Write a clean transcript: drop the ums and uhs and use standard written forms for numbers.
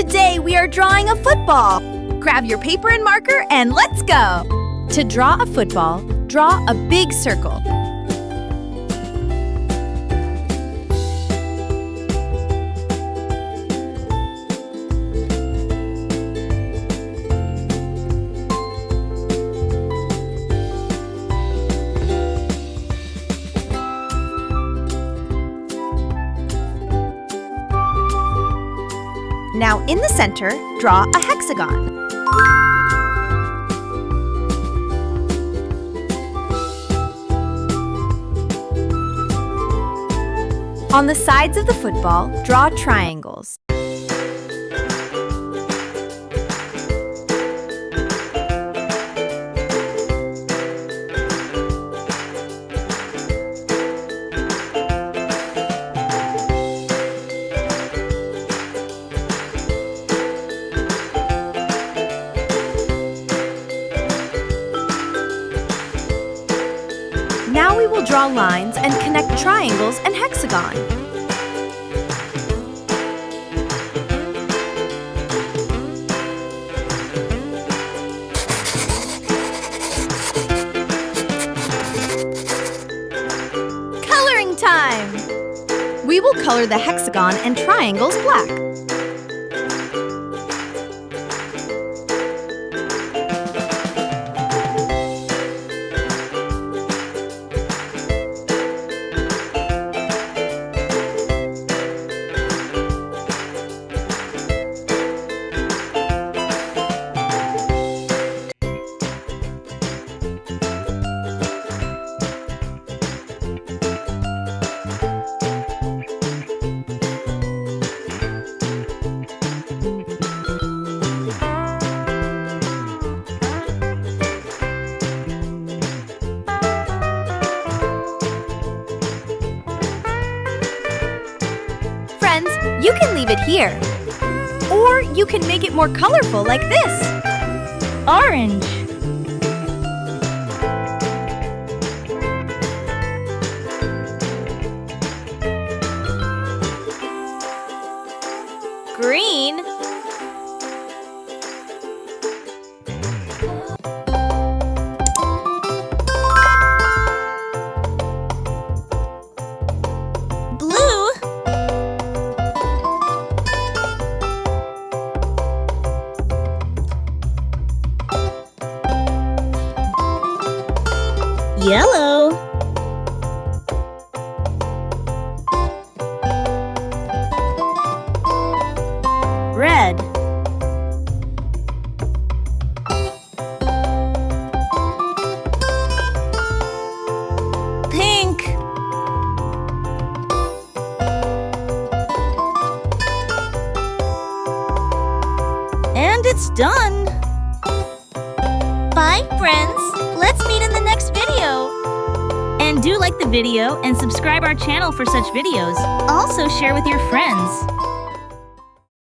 Today we are drawing a football. Grab your paper and marker and let's go! To draw a football, draw a big circle. Now in the center, draw a hexagon. On the sides of the football, draw triangles. Now we will draw lines and connect triangles and hexagon. Coloring time! We will color the hexagon and triangles black. Friends, you can leave it here. Or you can make it more colorful like this. Orange. Green. Blue. Yellow. Red. Pink. And it's done. Bye, friends. Let's meet in the next video. And do like the video and subscribe our channel for such videos. Also share with your friends.